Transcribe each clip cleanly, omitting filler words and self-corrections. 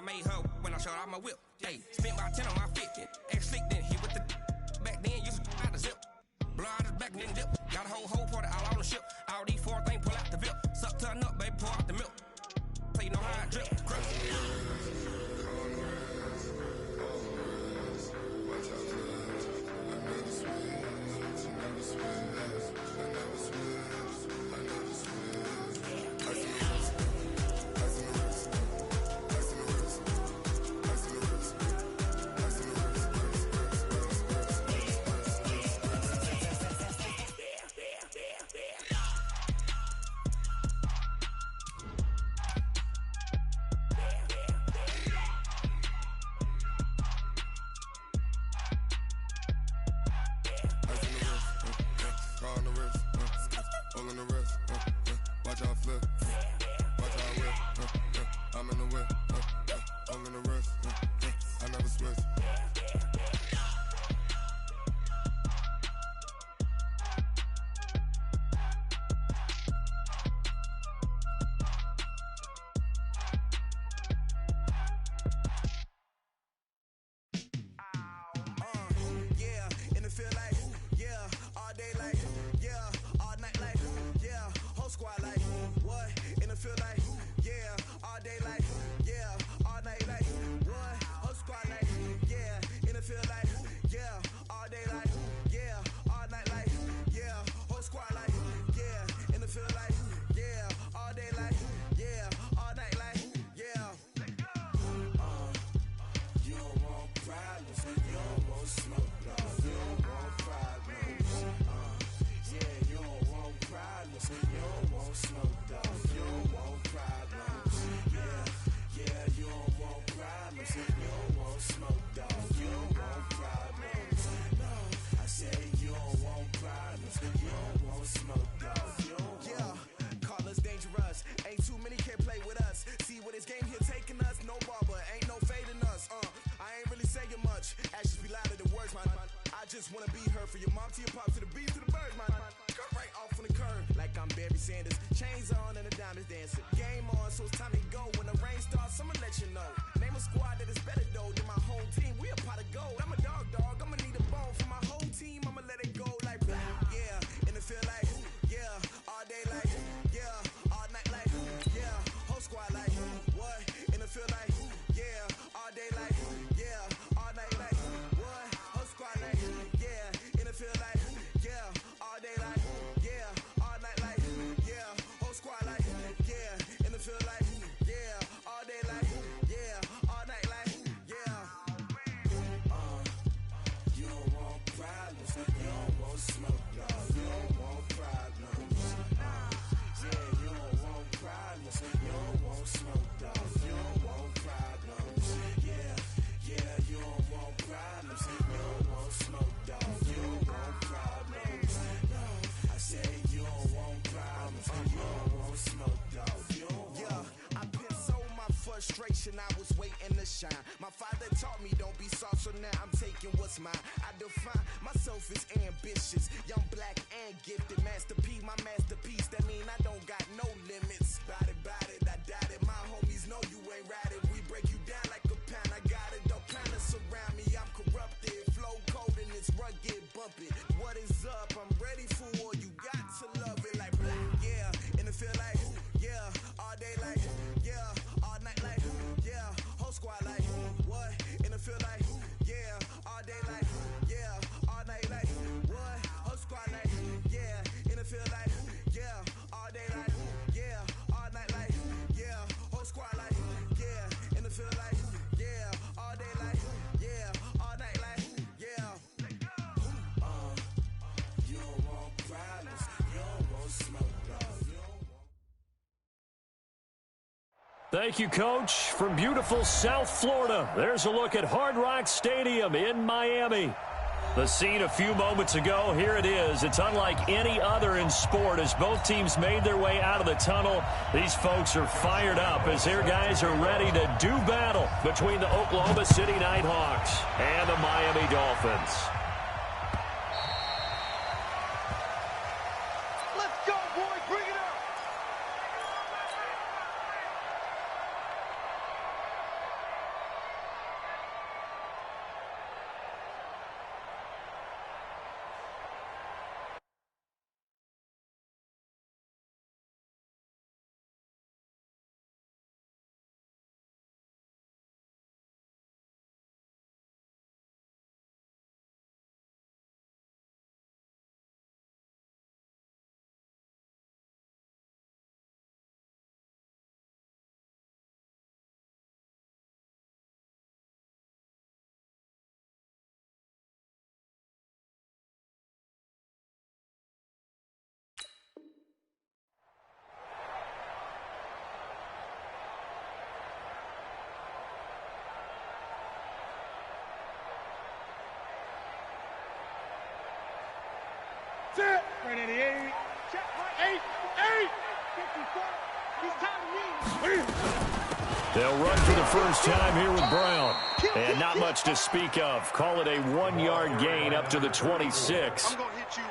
made her when I showed off my whip. Hey, spent about 10 on my fit. Ex slick, then hit with the back then, used to out the zip. Blow out his back, then dip. Got a whole party all on the ship. All these four things pull out the VIP. Suck, turn up, baby, pour out the milk. So you know how I drip. Just wanna be her for your mom to your pop to the beat to the birds, man. Cut right off on the curb like I'm Barry Sanders. Chains on and the diamonds dancing. Game on, so it's time to go. When the rain starts, I'ma let you know. Name a squad that is better though than my whole team. We a pot of gold. I'm a dog. I'ma need a bone for my whole team. I'ma let it go like yeah. And it feel like yeah. All day like yeah. All night like yeah. Whole squad like what? And it feel like yeah. All day like yeah. All night like what? Whole squad like yeah. And it feel like yeah. All day like yeah. All night like yeah. Whole squad like yeah. And it feel like yeah. All day like yeah. All night like yeah. You don't want problems. You don't want smoke, dog. You don't want problems. Yeah, you don't want problems. You don't want smoke, dog. You don't want problems. Yeah, you don't want problems. You don't want smoke, dog. You don't want problems. No, I say you don't want problems. You don't want smoke, dog. You don't want. Yeah, I've been so my frustration. I was waiting to shine. My father taught me don't be soft, so now I'm taking what's mine. I define myself as ambitious, young, black, and gifted. Master P, my masterpiece. That mean I don't got no limits. Bout it, I doubt it. My homies know you ain't ratted. We break you down like a pound. I got it. Don't plan to surround me. I'm corrupted. Flow cold and it's rugged, bumpy. What is up? I'm ready for war. You got to love it like black, yeah. And it feel like yeah. All day like yeah. All night like yeah. Whole squad like what? And it feel like yeah. All day like yeah. All night like what? Whole squad like yeah. And it feel like yeah. All day like yeah. All night like yeah. Whole squad like yeah. And it feel like yeah. All day like yeah. All night like yeah. You don't want problems. You don't want smoke, dog. You don't want. Thank you, Coach. From beautiful South Florida, there's a look at Hard Rock Stadium in Miami. The scene a few moments ago, here it is. It's unlike any other in sport as both teams made their way out of the tunnel. These folks are fired up as their guys are ready to do battle between the Oklahoma City Nighthawks and the Miami Dolphins. Let's go, boys. Bring it up. They'll run for the first time here with Brown. And not much to speak of. Call it a 1-yard gain up to the 26.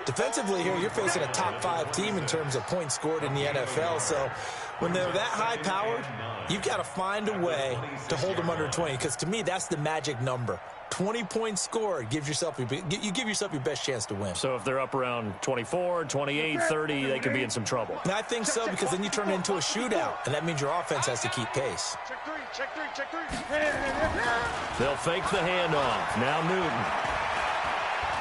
Defensively here, you're facing a top 5 team in terms of points scored in the NFL. So when they're that high-powered, you've got to find a way to hold them under 20. Because to me, that's the magic number. 20 points scored gives yourself you give yourself your best chance to win. So if they're up around 24, 28, 30, they could be in some trouble. And I think so, because then you turn it into a shootout, and that means your offense has to keep pace. Check three. They'll fake the handoff. Now Newton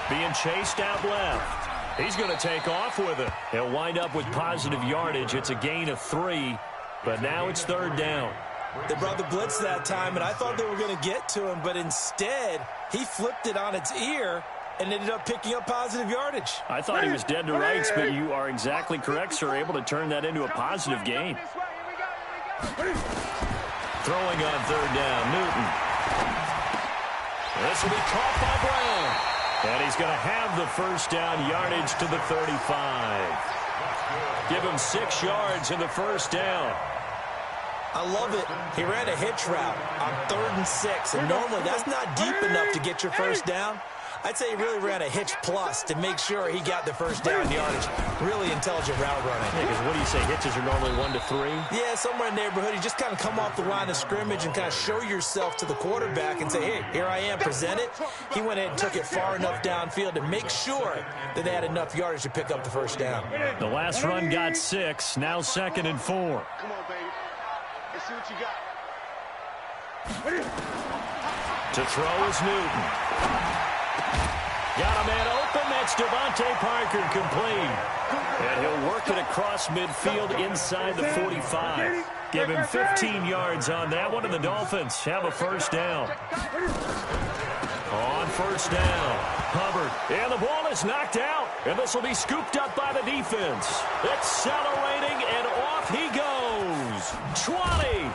being chased out left. He's going to take off with it. He'll wind up with positive yardage. It's a gain of 3, but now it's 3rd down. They brought the blitz that time, and I thought they were going to get to him, but instead, he flipped it on its ear and ended up picking up positive yardage. I thought he was dead to rights, but you are exactly correct, sir, able to turn that into a positive gain. Throwing on 3rd down, Newton. This will be caught by Brown. And he's going to have the first down yardage to the 35. Give him 6 yards in the first down. I love it. He ran a hitch route on 3rd and 6, and normally that's not deep enough to get your first down. I'd say he really ran a hitch plus to make sure he got the first down yardage. Really intelligent route running. Yeah, because what do you say, hitches are normally 1 to 3? Yeah, somewhere in the neighborhood. You just kind of come off the line of scrimmage and kind of show yourself to the quarterback and say, hey, here I am, present it. He went ahead and took it far enough downfield to make sure that they had enough yardage to pick up the first down. The last run got 6, now 2nd and 4. Come on, baby. Let's see what you got. To throw is Newton. Got a man open. That's Devontae Parker complete. And he'll work it across midfield inside the 45. Give him 15 yards on that one, and the Dolphins have a first down. On first down, Hubbard. And the ball is knocked out. And this will be scooped up by the defense. Accelerating, and off he goes. 20.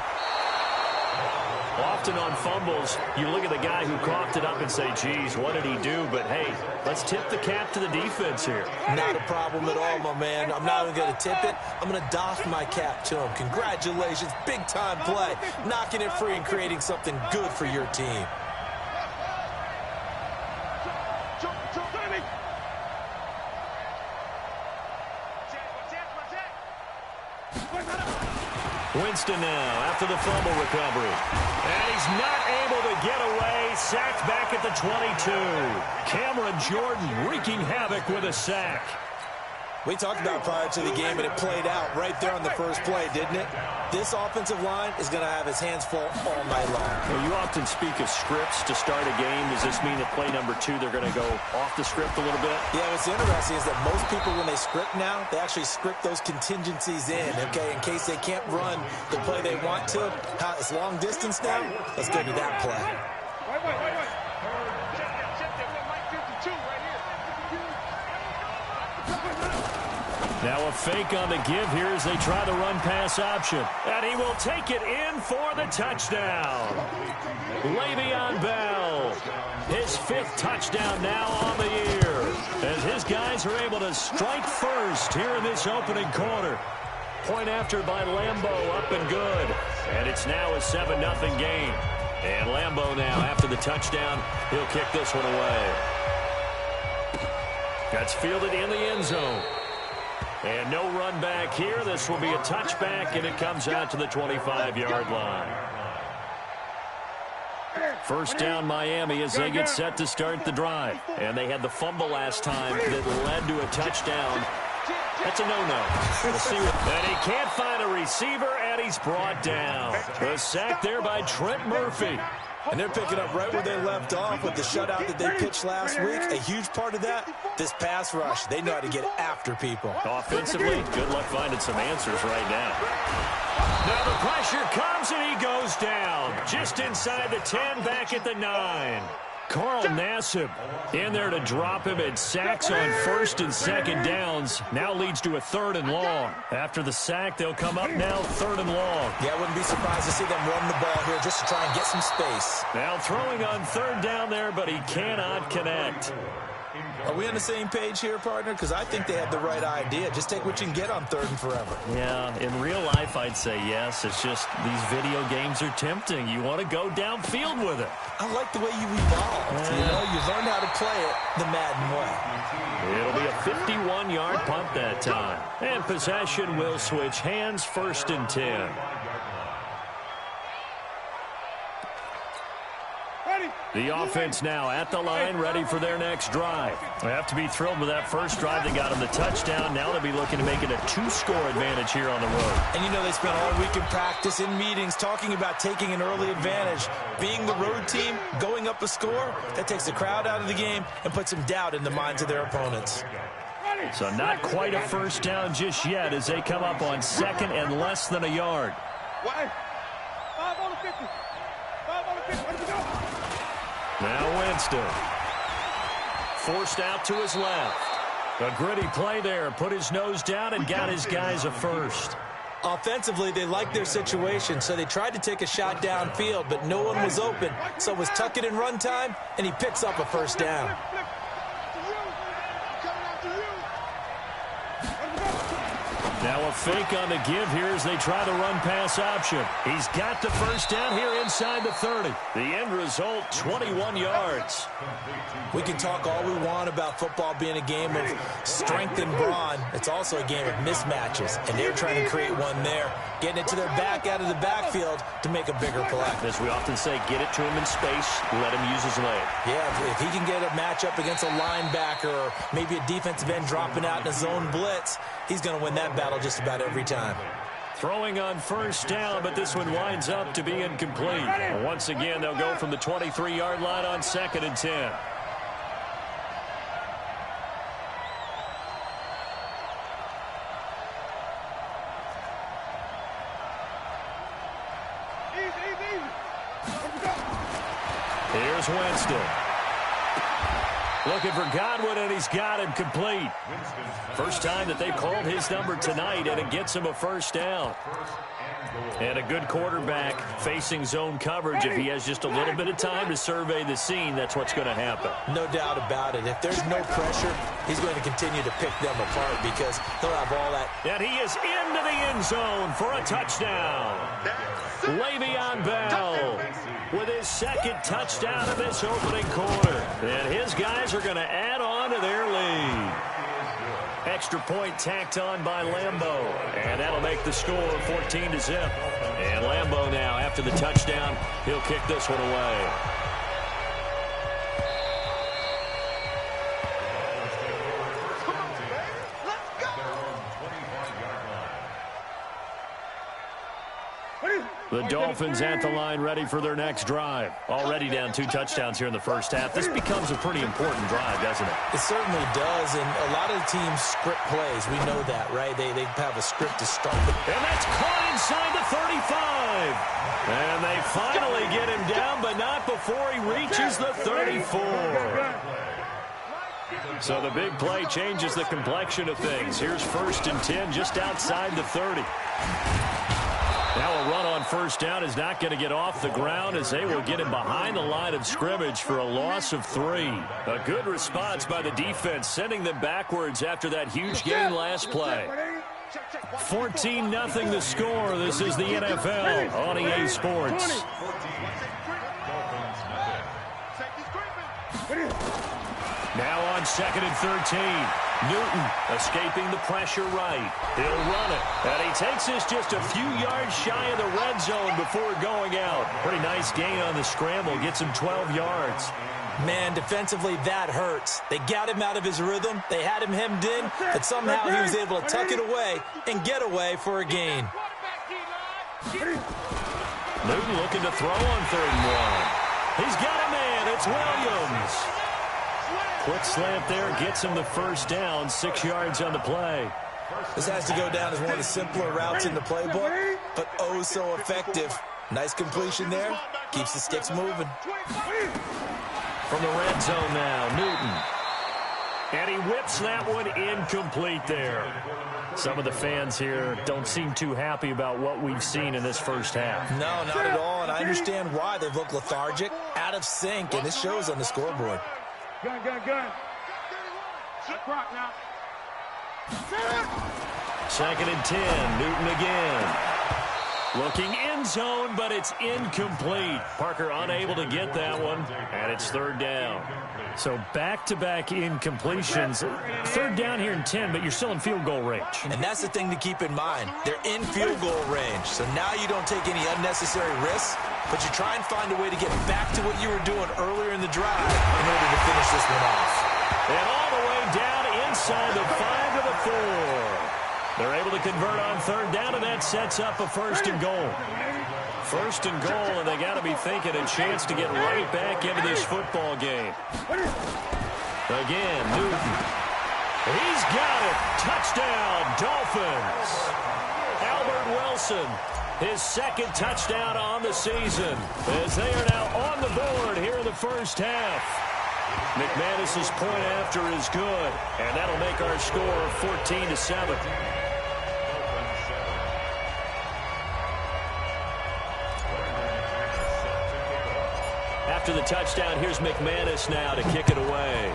Often on fumbles, you look at the guy who coughed it up and say, geez, what did he do? But, hey, let's tip the cap to the defense here. Not a problem at all, my man. I'm not even going to tip it. I'm going to doff my cap to him. Congratulations. Big-time play. Knocking it free and creating something good for your team. Winston now after the fumble recovery. And he's not able to get away. Sacked back at the 22. Cameron Jordan wreaking havoc with a sack. We talked about prior to the game, and it played out right there on the first play, didn't it? This offensive line is going to have his hands full all night long. Well, you often speak of scripts to start a game. Does this mean that play number 2, they're going to go off the script a little bit? Yeah, what's interesting is that most people, when they script now, they actually script those contingencies in, okay, in case they can't run the play they want to. It's long distance now. Let's go to that play. Wait. Check that. Mike 52 right here. Now a fake on the give here as they try the run-pass option. And he will take it in for the touchdown. Le'Veon Bell, his 5th touchdown now on the year, as his guys are able to strike first here in this opening quarter. Point after by Lambeau, up and good. And it's now a 7-0 game. And Lambeau now, after the touchdown, he'll kick this one away. That's fielded in the end zone. And no run back here. This will be a touchback, and it comes out to the 25-yard line. First down Miami as they get set to start the drive. And they had the fumble last time that led to a touchdown. That's a no-no. We'll see. And he can't find a receiver, and he's brought down. A sack there by Trent Murphy. And they're picking up right where they left off with the shutout that they pitched last week. A huge part of that, this pass rush. They know how to get after people. Offensively, good luck finding some answers right now. Now the pressure comes, and he goes down. Just inside the 10, back at the 9. Carl Nassib in there to drop him, and sacks on 1st and 2nd downs. Now leads to a 3rd and long. After the sack, they'll come up now 3rd and long. Yeah, I wouldn't be surprised to see them run the ball here just to try and get some space. Now throwing on 3rd down there, but he cannot connect. Are we on the same page here, partner? Because I think they have the right idea. Just take what you can get on 3rd and forever. Yeah, in real life, I'd say yes. It's just these video games are tempting. You want to go downfield with it. I like the way you evolved. You know, you learned how to play it the Madden way. It'll be a 51-yard punt that time. And possession will switch hands, 1st and 10. The offense now at the line, ready for their next drive. They have to be thrilled with that first drive. They got them the touchdown. Now they'll be looking to make it a 2-score advantage here on the road. And you know they spent all week in practice, in meetings, talking about taking an early advantage. Being the road team, going up a score, that takes the crowd out of the game and puts some doubt in the minds of their opponents. So not quite a first down just yet as they come up on 2nd and less than a yard. 5 on the 50. 5 on the 50. Let me go. Now Winston. Forced out to his left. A gritty play there. Put his nose down and got his guys a first. Offensively, they liked their situation, so they tried to take a shot downfield, but no one was open. So it was tuck it in run time, and he picks up a first down. Now a fake on the give here as they try the run-pass option. He's got the first down here inside the 30. The end result, 21 yards. We can talk all we want about football being a game of strength and brawn. It's also a game of mismatches, and they're trying to create one there, getting it to their back out of the backfield to make a bigger play. As we often say, get it to him in space, let him use his leg. Yeah, if he can get a matchup against a linebacker or maybe a defensive end dropping out in a zone blitz, he's going to win that battle just about every time. Throwing on first down, but this one winds up to be incomplete. Once again, they'll go from the 23-yard line on 2nd and 10. Here's Winston. Looking for Godwin, and he's got him complete. First time that they've called his number tonight, and it gets him a first down. And a good quarterback facing zone coverage. If he has just a little bit of time to survey the scene, that's what's going to happen. No doubt about it. If there's no pressure, he's going to continue to pick them apart because he'll have all that. And he is into the end zone for a touchdown. Le'Veon Bell with his 2nd touchdown of this opening quarter. And his guys are going to add on to their lead. Extra point tacked on by Lambeau. And that'll make the score 14-0. And Lambeau now, after the touchdown, he'll kick this one away. The Dolphins at the line, ready for their next drive. Already down 2 touchdowns here in the first half. This becomes a pretty important drive, doesn't it? It certainly does, and a lot of the teams script plays. We know that, right? They have a script to start with. And that's caught inside the 35. And they finally get him down, but not before he reaches the 34. So the big play changes the complexion of things. Here's 1st and 10 just outside the 30. Now a run on first down is not going to get off the ground as they will get him behind the line of scrimmage for a loss of 3. A good response by the defense, sending them backwards after that huge gain last play. 14-0 the score. This is the NFL on EA Sports. Now on 2nd and 13. Newton escaping the pressure right. He'll run it. And he takes this just a few yards shy of the red zone before going out. Pretty nice gain on the scramble. Gets him 12 yards. Man, defensively, that hurts. They got him out of his rhythm. They had him hemmed in, but somehow he was able to tuck it away and get away for a gain. Newton looking to throw on 3rd and 1. He's got a man. It's Williams. Quick slant there, gets him the first down, 6 yards on the play. This has to go down as one of the simpler routes in the playbook, but oh so effective. Nice completion there, keeps the sticks moving. From the red zone now, Newton. And he whips that one incomplete there. Some of the fans here don't seem too happy about what we've seen in this first half. No, not at all, and I understand why. They've looked lethargic, out of sync, and it shows on the scoreboard. Gun, gun, gun. Clock now. Second and 10. Newton again. Looking end zone, but it's incomplete. Parker unable to get that one, and it's third down. So back-to-back incompletions. Third down here in 10, but you're still in field goal range. And that's the thing to keep in mind. They're in field goal range. So now you don't take any unnecessary risks, but you try and find a way to get back to what you were doing earlier in the drive in order to finish this one off. And all the way down inside the 5 to the 4. They're able to convert on third down, and that sets up a first and goal. First and goal, and they got to be thinking a chance to get right back into this football game. Again, Newton. He's got it. Touchdown, Dolphins. Albert Wilson, his second touchdown on the season, as they are now on the board here in the first half. McManus's point after is good, and that'll make our score 14-7. After the touchdown, here's McManus now to kick it away.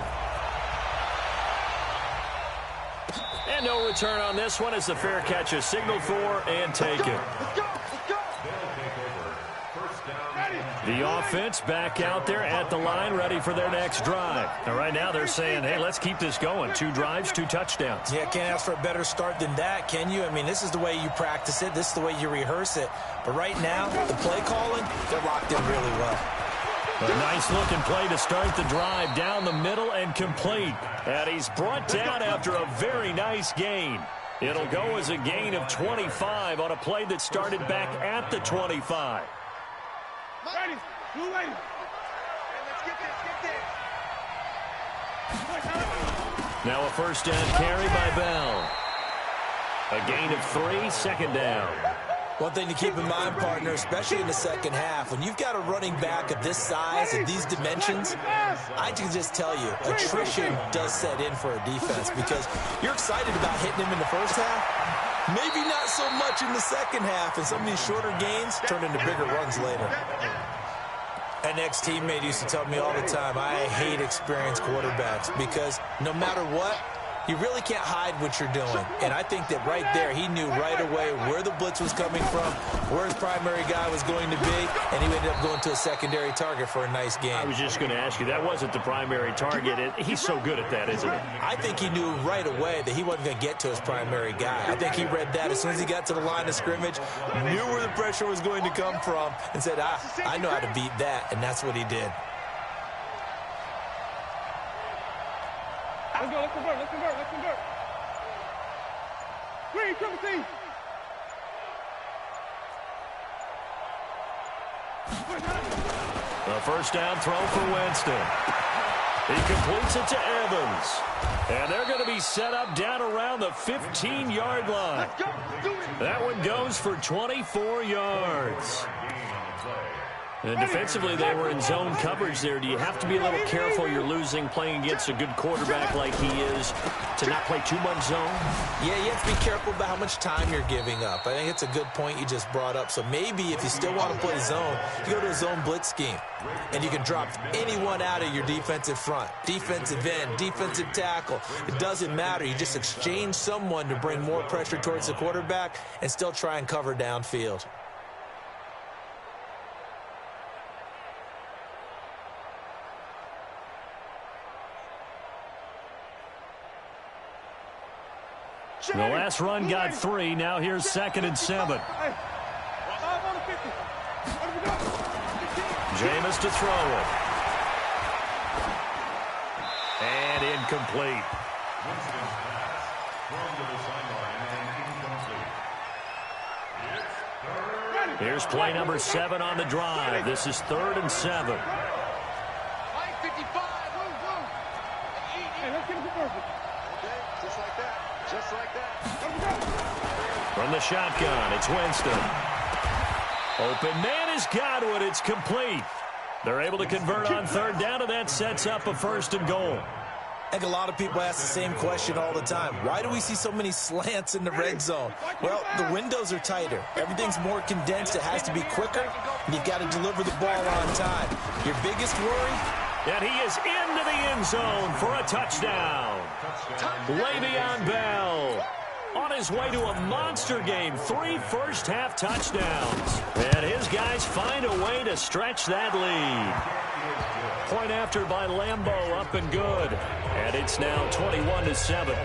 And no return on this one as the fair catch is signaled for and taken. The offense back out there at the line, ready for their next drive. And right now they're saying, hey, let's keep this going. 2 drives, 2 touchdowns. Yeah, can't ask for a better start than that, can you? I mean, this is the way you practice it. This is the way you rehearse it. But right now, the play calling, they're locked in really well. A nice-looking play to start the drive down the middle and complete. And he's brought down after a very nice gain. It'll go as a gain of 25 on a play that started back at the 25. Ready. You ready. Let's get this. Now a first down carry by Bell. A gain of 3, second down. One thing to keep in mind, partner, especially in the second half, when you've got a running back of this size and these dimensions, I can just tell you, attrition does set in for a defense because you're excited about hitting him in the first half. Maybe not so much in the second half, and some of these shorter gains turn into bigger runs later. An ex-teammate used to tell me all the time, I hate experienced quarterbacks because no matter what, you really can't hide what you're doing. And I think that right there, he knew right away where the blitz was coming from, where his primary guy was going to be, and he ended up going to a secondary target for a nice game. I was just going to ask you, that wasn't the primary target. He's so good at that, isn't he? I think he knew right away that he wasn't going to get to his primary guy. I think he read that as soon as he got to the line of scrimmage, knew where the pressure was going to come from, and said, I know how to beat that, and that's what he did. Let's go, let's convert, let's convert, let's convert. Green, triple team. The first down throw for Winston. He completes it to Evans. And they're going to be set up down around the 15-yard line. That one goes for 24 yards. And defensively, they were in zone coverage there. Do you have to be a little careful? You're losing, playing against a good quarterback like he is, to not play too much zone? Yeah, you have to be careful about how much time you're giving up. I think it's a good point you just brought up. So maybe if you still want to play zone, you go to a zone blitz scheme. And you can drop anyone out of your defensive front, defensive end, defensive tackle. It doesn't matter. You just exchange someone to bring more pressure towards the quarterback and still try and cover downfield. The last run got 3. Now here's 2nd and 7. Jameis to throw it. And incomplete. Here's play number 7 on the drive. This is 3rd and 7. From the shotgun, it's Winston. Open man is Godwin. It's complete. They're able to convert on third down, and that sets up a first and goal. I think a lot of people ask the same question all the time. Why do we see so many slants in the red zone? Well, the windows are tighter. Everything's more condensed. It has to be quicker, and you've got to deliver the ball on time. Your biggest worry? And he is into the end zone for a touchdown. Le'Veon Bell on his way to a monster game. 3 first-half touchdowns. And his guys find a way to stretch that lead. Point after by Lambeau, up and good. And it's now 21-7.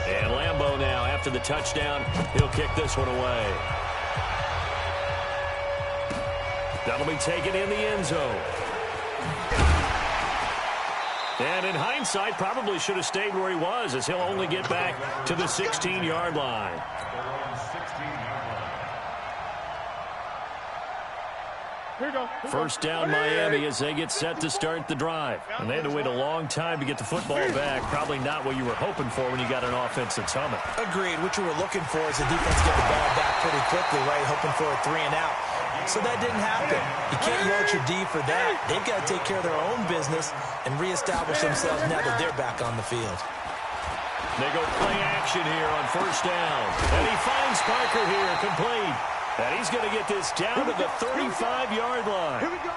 And Lambeau now, after the touchdown, he'll kick this one away. That'll be taken in the end zone. And in hindsight, probably should have stayed where he was, as he'll only get back to the 16-yard line. First down Miami as they get set to start the drive. And they had to wait a long time to get the football back. Probably not what you were hoping for when you got an offense that's humming. Agreed. What you were looking for is the defense get the ball back pretty quickly, right? Hoping for a 3-and-out. So that didn't happen. You can't yell at your D for that. They've got to take care of their own business and reestablish themselves now that they're back on the field. They go play action here on first down. And he finds Parker here, complete. And he's going to get this down to the 35-yard line. Here we go.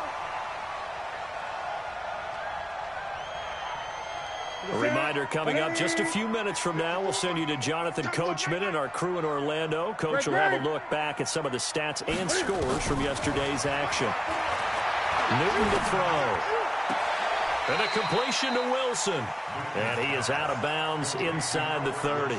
A reminder coming up just a few minutes from now. We'll send you to Jonathan Coachman and our crew in Orlando. Coach will have a look back at some of the stats and scores from yesterday's action. Newton to throw. And a completion to Wilson. And he is out of bounds inside the 30.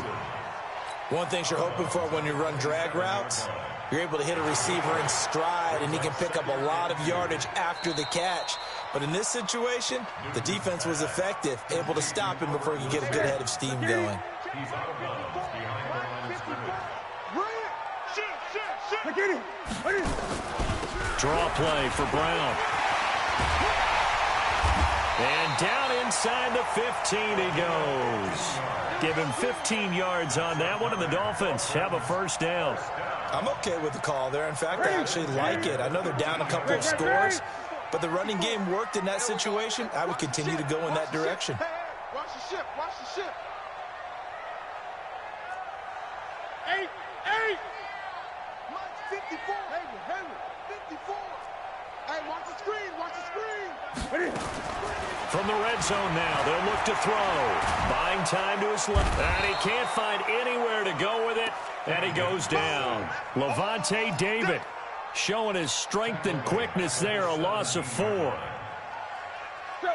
One thing you're hoping for when you run drag routes, you're able to hit a receiver in stride, and he can pick up a lot of yardage after the catch. But in this situation, the defense was effective, able to stop him before he could get a good head of steam going. Draw play for Brown. And down inside the 15 he goes. Give him 15 yards on that one, and the Dolphins have a first down. I'm okay with the call there. In fact, I actually like it. I know they're down a couple of scores, but the running game worked in that situation. I would continue to go in that direction. Watch the ship. Watch the ship. 8. 54. Henry. 54. Hey, watch the screen. Watch the screen. From the red zone now, they'll look to throw. Buying time to his left. And he can't find anywhere to go with it. And he goes down. Lavonte David showing his strength and quickness there, a loss of 4.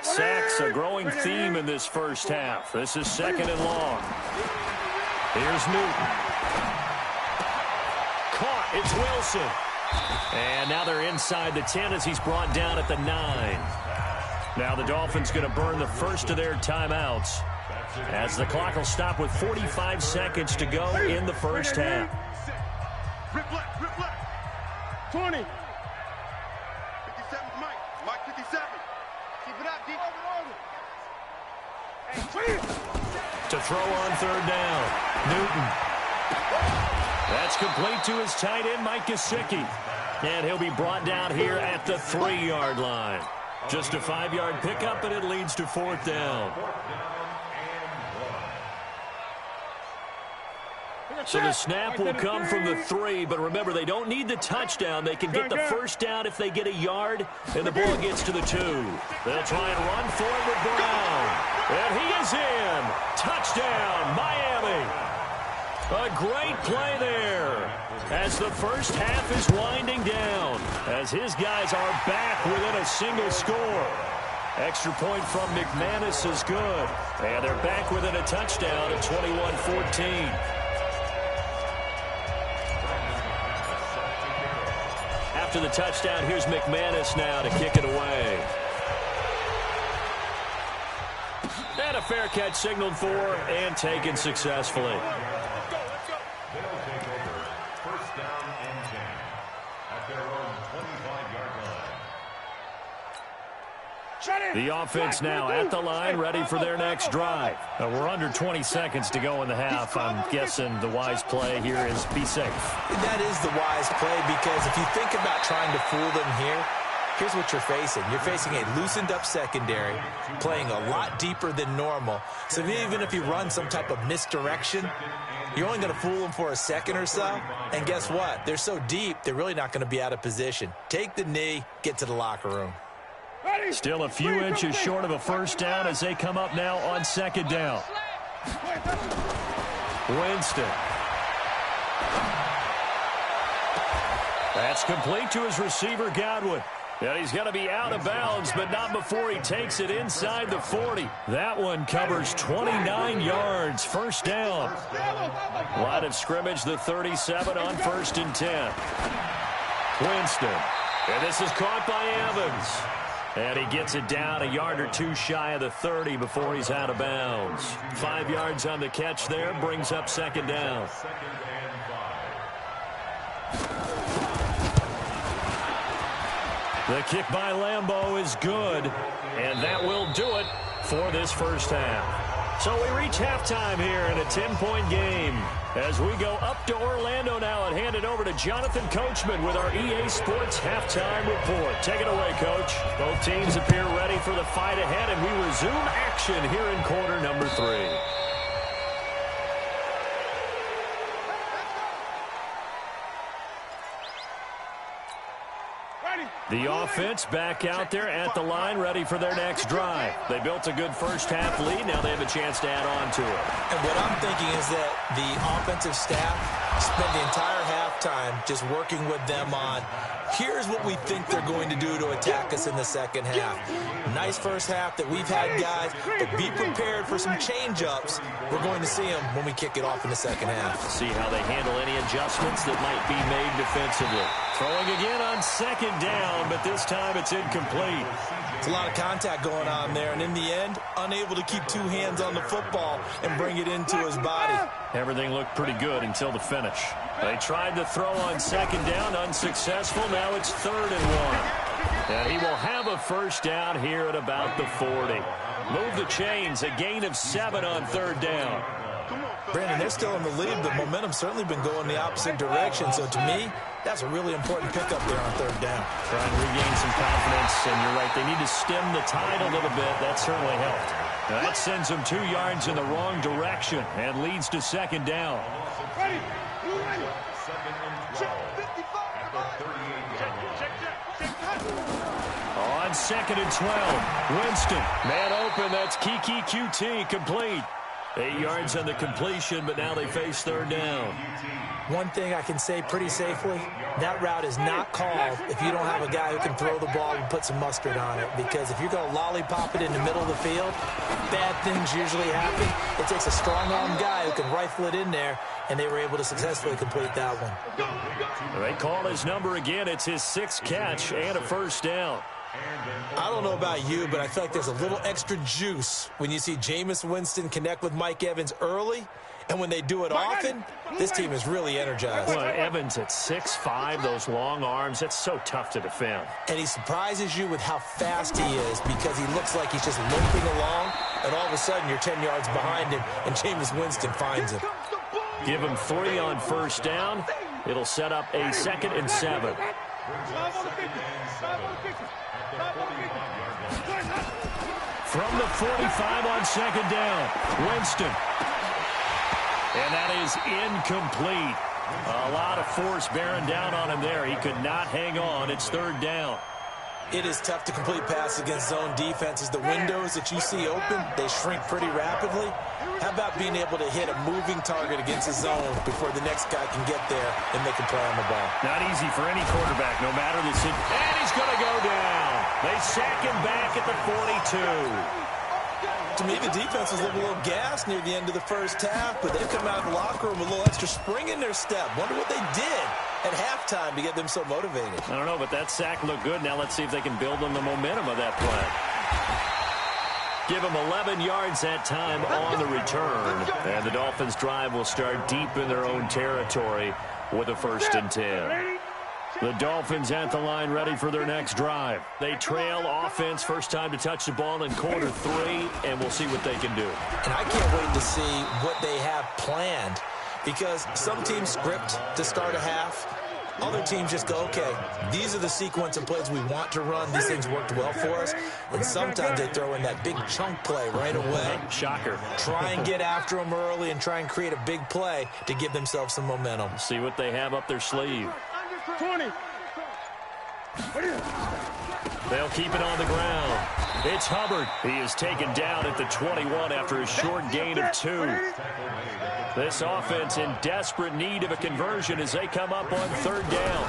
Sacks, a growing theme in this first half. This is second and long. Here's Newton. Caught, it's Wilson. And now they're inside the 10 as he's brought down at the 9. Now the Dolphins going to burn the first of their timeouts as the clock will stop with 45 seconds to go in the first half. Rip left. 20. 57, Mike 57. Keep it up, deep. To throw on third down. Newton. That's complete to his tight end, Mike Gesicki. And he'll be brought down here at the 3-yard line. Just a 5-yard pickup, and it leads to fourth down. So the snap will come from the 3, but remember, they don't need the touchdown. They can get the first down if they get a yard, and the ball gets to the 2. They'll try and run for it with Brown. And he is in. Touchdown, Miami. A great play there as the first half is winding down, as his guys are back within a single score. Extra point from McManus is good, and they're back within a touchdown at 21-14. After the touchdown, here's McManus now to kick it away. And a fair catch signaled for and taken successfully. The offense now at the line, ready for their next drive. We're under 20 seconds to go in the half. I'm guessing the wise play here is be safe. That is the wise play, because if you think about trying to fool them here, here's what you're facing. You're facing a loosened-up secondary, playing a lot deeper than normal. So even if you run some type of misdirection, you're only going to fool them for a second or so. And guess what? They're so deep, they're really not going to be out of position. Take the knee, get to the locker room. Ready? Still a few inches short of a first down as they come up now on second down. Winston. That's complete to his receiver, Godwin. And he's going to be out of bounds, but not before he takes it inside the 40. That one covers 29 yards. First down. Line of scrimmage, the 37 on 1st and 10. Winston. And this is caught by Evans. And he gets it down a yard or two shy of the 30 before he's out of bounds. 5 yards on the catch there, brings up second down. The kick by Lambeau is good, and that will do it for this first half. So we reach halftime here in a 10-point game as we go up to Orlando now and hand it over to Jonathan Coachman with our EA Sports Halftime Report. Take it away, Coach. Both teams appear ready for the fight ahead, and we resume action here in quarter number 3. The offense back out there at the line, ready for their next drive. They built a good first-half lead. Now they have a chance to add on to it. And what I'm thinking is that the offensive staff spent the entire halftime just working with them on, here's what we think they're going to do to attack us in the second half. Nice first half that we've had, guys, but be prepared for some change-ups. We're going to see them when we kick it off in the second half. See how they handle any adjustments that might be made defensively. Throwing again on second down, but this time it's incomplete. It's a lot of contact going on there, and in the end, unable to keep two hands on the football and bring it into his body. Everything looked pretty good until the finish. They tried to throw on second down, unsuccessful. Now it's 3rd and 1. And he will have a first down here at about the 40. Move the chains, a gain of 7 on 3rd down. Brandon, they're still in the lead, but momentum's certainly been going the opposite direction. So to me, that's a really important pickup there on 3rd down. Trying to regain some confidence, and you're right, they need to stem the tide a little bit. That certainly helped. Now that sends them 2 yards in the wrong direction and leads to second down. On 2nd and 12, Winston. Man open, that's Kiki QT, complete. 8 yards on the completion, but now they face 3rd down. One thing I can say pretty safely, that route is not called if you don't have a guy who can throw the ball and put some mustard on it. Because if you're going to lollipop it in the middle of the field, bad things usually happen. It takes a strong-arm guy who can rifle it in there, and they were able to successfully complete that one. They call his number again. It's his 6th catch and a first down. I don't know about you, but I feel like there's a little extra juice when you see Jameis Winston connect with Mike Evans early, and when they do it often, this team is really energized. Well, Evans at 6'5", those long arms, that's so tough to defend. And he surprises you with how fast he is because he looks like he's just limping along, and all of a sudden you're 10 yards behind him, and Jameis Winston finds him. Give him 3 on first down. It'll set up a 2nd and 7. From the 45 on second down, Winston. And that is incomplete. A lot of force bearing down on him there. He could not hang on. It's 3rd down. It is tough to complete passes against zone defenses. The windows that you see open, they shrink pretty rapidly. How about being able to hit a moving target against a zone before the next guy can get there and make a play on the ball? Not easy for any quarterback, no matter the situation. And he's going to go down. They sack him back at the 42. To me, the defense was a little gassed near the end of the first half, but they've come out of the locker room with a little extra spring in their step. Wonder what they did at halftime to get them so motivated. I don't know, but that sack looked good. Now let's see if they can build on the momentum of that play. Give them 11 yards that time on the return. And the Dolphins' drive will start deep in their own territory with a 1st and 10. The Dolphins at the line ready for their next drive. They trail offense, first time to touch the ball in quarter 3, and we'll see what they can do. And I can't wait to see what they have planned because some teams script to start a half. Other teams just go, okay, these are the sequence of plays we want to run. These things worked well for us. And sometimes they throw in that big chunk play right away. Shocker. Try and get after them early and try and create a big play to give themselves some momentum. See what they have up their sleeve. 20. They'll keep it on the ground. It's Hubbard. He is taken down at the 21 after a short gain of 2. This offense in desperate need of a conversion as they come up on 3rd down.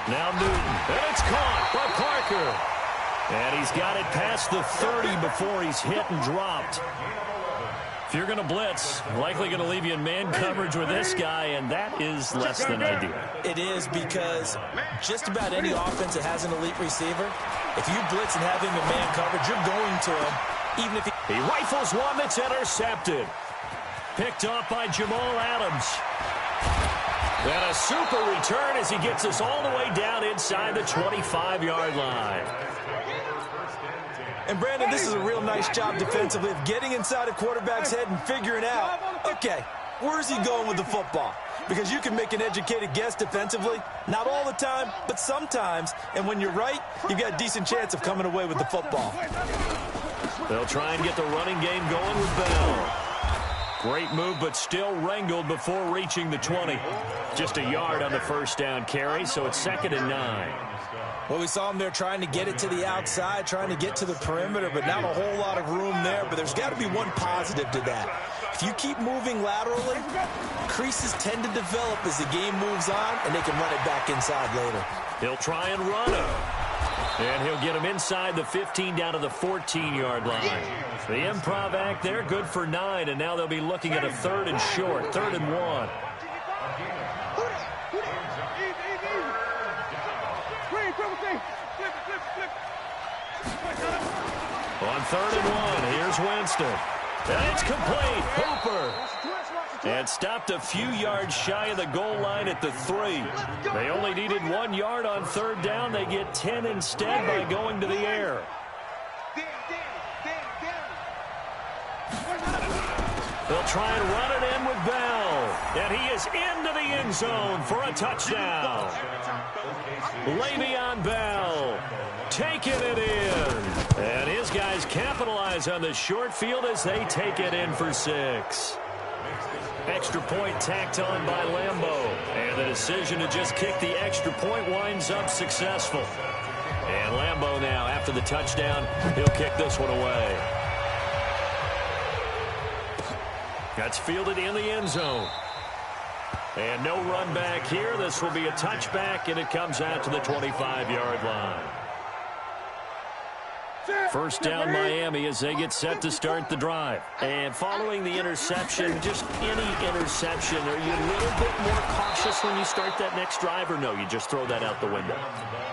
Now Newton. And it's caught by Parker. And he's got it past the 30 before he's hit and dropped. If you're going to blitz, likely going to leave you in man coverage with this guy, and that is less than ideal. It is, because just about any offense that has an elite receiver, if you blitz and have him in man coverage, you're going to him, even if he rifles one that's intercepted. Picked off by Jamal Adams. And a super return as he gets us all the way down inside the 25-yard line. And, Brandon, this is a real nice job defensively of getting inside a quarterback's head and figuring out, okay, where's he going with the football? Because you can make an educated guess defensively, not all the time, but sometimes. And when you're right, you've got a decent chance of coming away with the football. They'll try and get the running game going with Bell. Great move, but still wrangled before reaching the 20. Just a yard on the first down carry, so it's 2nd and 9. Well, we saw him there trying to get it to the outside, trying to get to the perimeter, but not a whole lot of room there. But there's got to be one positive to that. If you keep moving laterally, creases tend to develop as the game moves on, and they can run it back inside later. He'll try and run him. And he'll get him inside the 15 down to the 14-yard line. The improv act there, good for 9, and now they'll be looking at a 3rd and short, 3rd and 1. On 3rd and 1, here's Winston. And it's complete. Hooper. And stopped a few yards shy of the goal line at the 3. They only needed 1 yard on 3rd down. They get 10 instead by going to the air. They'll try and run it in with Bell. And he is into the end zone for a touchdown. Le'Veon Bell taking it in. And his guys capitalize on the short field as they take it in for 6. Extra point tacked on by Lambeau. And the decision to just kick the extra point winds up successful. And Lambeau now, after the touchdown, he'll kick this one away. That's fielded in the end zone. And no run back here. This will be a touchback, and it comes out to the 25-yard line. First down Miami as they get set to start the drive. And following the interception, just any interception, are you a little bit more cautious when you start that next drive, or no, you just throw that out the window?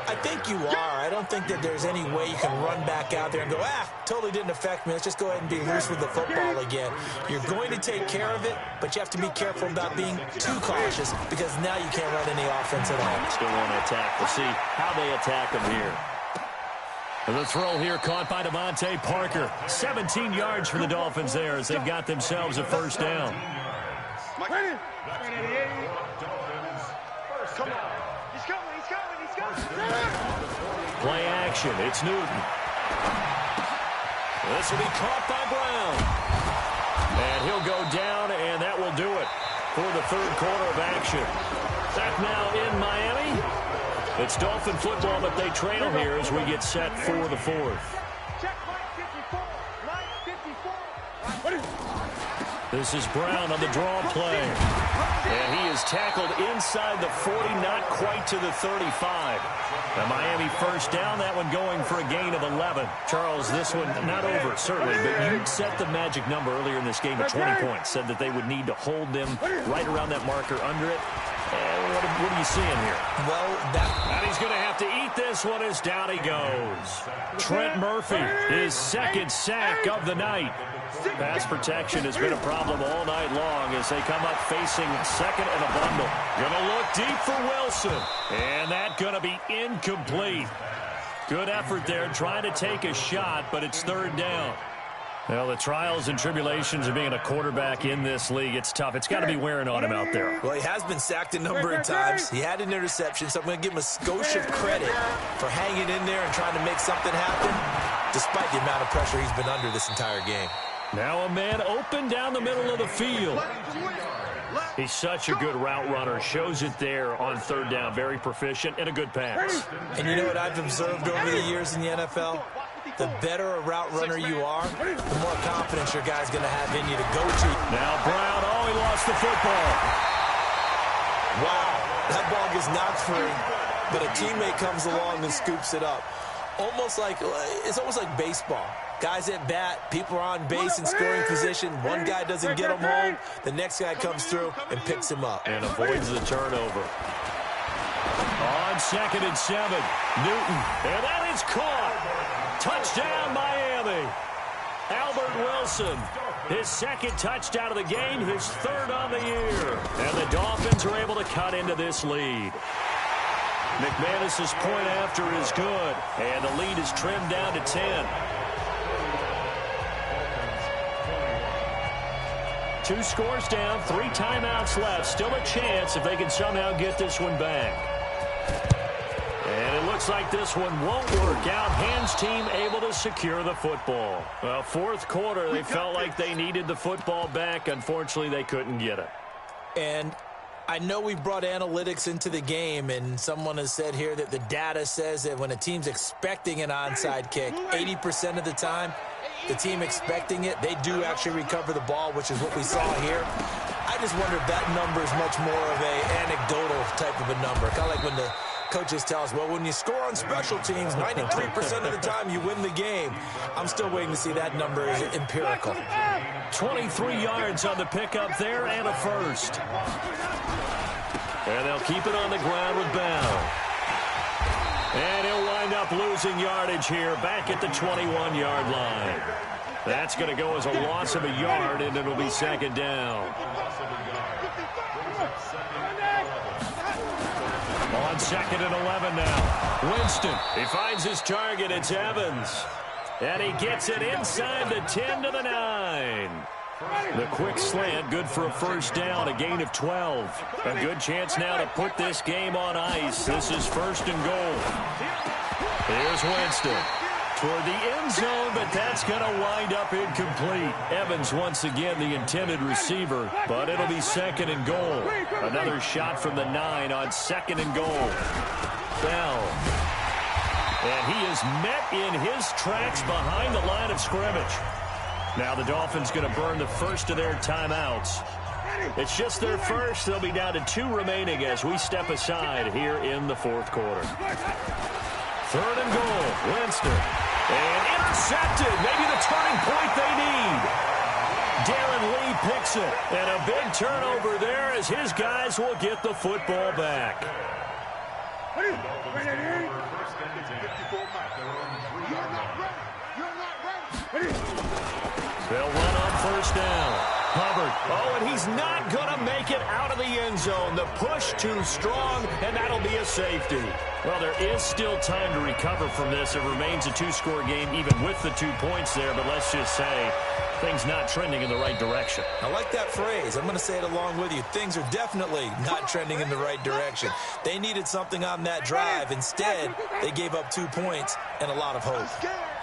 I think you are. I don't think that there's any way you can run back out there and go, totally didn't affect me. Let's just go ahead and be loose with the football again. You're going to take care of it, but you have to be careful about being too cautious because now you can't run any offense at all. Still want to attack. We'll see how they attack them here. The throw here caught by Devontae Parker. 17 yards for the Dolphins there as they've got themselves a first down. Play action. It's Newton. This will be caught by Brown. And he'll go down, and that will do it for the 3rd quarter of action. Back now in Miami. It's Dolphin football, but they trail here as we get set for the 4th. This is Brown on the draw play. And he is tackled inside the 40, not quite to the 35. The Miami first down, that one going for a gain of 11. Charles, this one not over, certainly, but you set the magic number earlier in this game at 20 points. Said that they would need to hold them right around that marker under it. What are you seeing here? Well, and he's going to have to eat this one as down he goes. Trent Murphy, his 2nd sack of the night. Pass protection has been a problem all night long as they come up facing 2nd and a bundle. Going to look deep for Wilson. And that going to be incomplete. Good effort there trying to take a shot, but it's 3rd down. Well, the trials and tribulations of being a quarterback in this league, it's tough. It's got to be wearing on him out there. Well, he has been sacked a number of times. He had an interception, so I'm going to give him a skosh of credit for hanging in there and trying to make something happen, despite the amount of pressure he's been under this entire game. Now a man open down the middle of the field. He's such a good route runner. Shows it there on 3rd down. Very proficient and a good pass. And you know what I've observed over the years in the NFL? the better a route runner you are, the more confidence your guy's going to have in you to go to. Now Brown, he lost the football. Wow, that ball gets knocked free, but a teammate comes along and scoops it up. It's almost like baseball. Guys at bat, people are on base in scoring position. One guy doesn't get him home. The next guy comes through and picks him up. And avoids the turnover. On 2nd and 7, Newton. And that is caught. Touchdown, Miami. Albert Wilson, his 2nd touchdown of the game, his 3rd on the year. And the Dolphins are able to cut into this lead. McManus's point after is good, and the lead is trimmed down to 10. 2 scores down, 3 timeouts left. Still a chance if they can somehow get this one back. And it looks like this one won't work out. Hands team able to secure the football. Well, 4th quarter, they felt like they needed the football back. Unfortunately, they couldn't get it. And I know we brought analytics into the game, and someone has said here that the data says that when a team's expecting an onside kick, 80% of the time, the team expecting it, they do actually recover the ball, which is what we saw here. I just wonder if that number is much more of a anecdotal type of a number. Kind of like when the coaches tell us, well, when you score on special teams, 93% of the time you win the game. I'm still waiting to see that number is empirical. 23 yards on the pickup there and a first. And they'll keep it on the ground with Bell. And he'll wind up losing yardage here back at the 21-yard line. That's going to go as a loss of a yard, and it'll be 2nd down. On 2nd and 11 now. Winston, he finds his target. It's Evans. And he gets it inside the 10 to the 9. The quick slant, good for a first down, a gain of 12. A good chance now to put this game on ice. This is 1st and goal. Here's Winston toward the end zone, but that's going to wind up incomplete. Evans once again the intended receiver, but it'll be 2nd and goal. Another shot from the 9 on 2nd and goal. Bell. And he is met in his tracks behind the line of scrimmage. Now the Dolphins going to burn the first of their timeouts. It's just their first. They'll be down to 2 remaining as we step aside here in the 4th quarter. 3rd and goal. Winston. And intercepted. Maybe the turning point they need. Darren Lee picks it. And a big turnover there as his guys will get the football back. They'll run on 1st down. Hubbard. Oh, and he's not going to make it out of the end zone. The push too strong, and that'll be a safety. Well, there is still time to recover from this. It remains a 2-score game, even with the 2 points there. But let's just say things not trending in the right direction. I like that phrase. I'm going to say it along with you. Things are definitely not trending in the right direction. They needed something on that drive. Instead, they gave up 2 points and a lot of hope.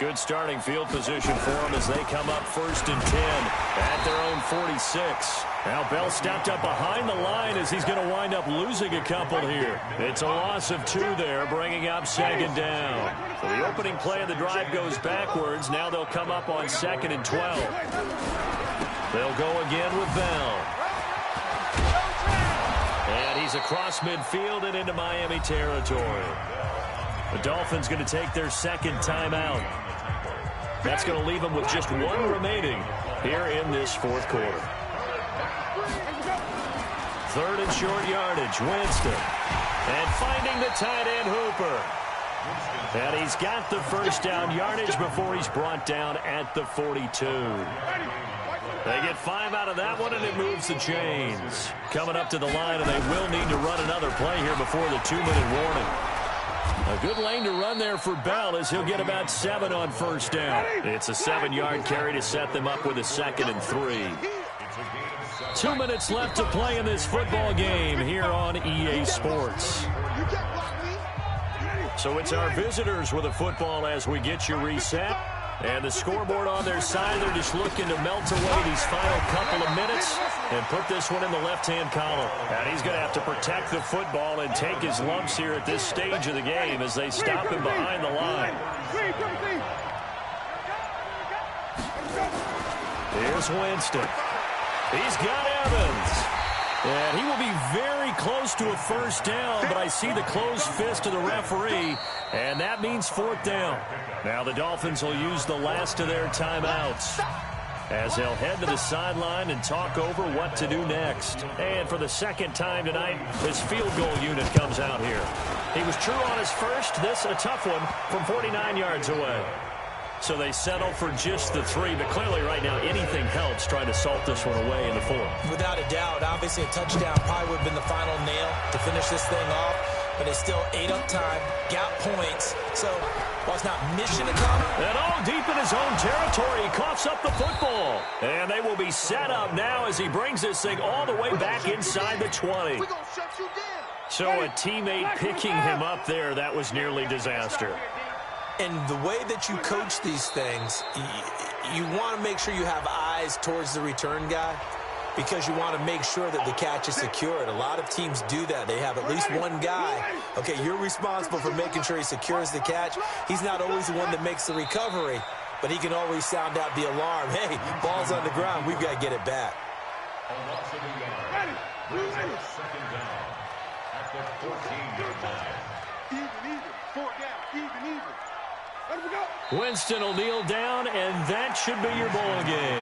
Good starting field position for them as they come up 1st and 10 at their own 46. Now Bell stepped up behind the line as he's going to wind up losing a couple here. It's a loss of 2 there, bringing up 2nd down. So the opening play of the drive goes backwards. Now they'll come up on 2nd and 12. They'll go again with Bell. And he's across midfield and into Miami territory. The Dolphins going to take their 2nd timeout. That's going to leave them with just 1 remaining here in this 4th quarter. 3rd and short yardage, Winston. And finding the tight end, Hooper. And he's got the first down yardage before he's brought down at the 42. They get 5 out of that one, and it moves the chains. Coming up to the line, and they will need to run another play here before the 2-minute warning. A good lane to run there for Bell as he'll get about 7 on first down. It's a 7-yard carry to set them up with a 2nd and 3. 2 minutes left to play in this football game here on EA Sports. So it's our visitors with a football as we get you reset. And the scoreboard on their side, they're just looking to melt away these final couple of minutes and put this one in the left-hand column. And he's going to have to protect the football and take his lumps here at this stage of the game as they stop him behind the line. Here's Winston. He's got Evans. And he will be very close to a first down, but I see the closed fist of the referee, and that means fourth down. Now the Dolphins will use the last of their timeouts as they'll head to the sideline and talk over what to do next. And for the second time tonight, his field goal unit comes out here. He was true on his first. This a tough one from 49 yards away. So they settle for just the 3, but clearly right now anything helps trying to salt this one away in the 4th. Without a doubt, obviously a touchdown probably would have been the final nail to finish this thing off, but it's still ate up time, got points, so while it's not mission accomplished. And all deep in his own territory, he coughs up the football. And they will be set up now as he brings this thing all the way back inside the 20. We're gonna shut you down. So a teammate picking him up there, that was nearly disaster. And the way that you coach these things, you want to make sure you have eyes towards the return guy because you want to make sure that the catch is secured. A lot of teams do that. They have at least one guy. Okay, you're responsible for making sure he secures the catch. He's not always the one that makes the recovery, but he can always sound out the alarm. Hey, ball's on the ground. We've got to get it back. Second down at the 14-yard line. Even, 4 down, even. Let we go. Winston will kneel down, and that should be your ball game.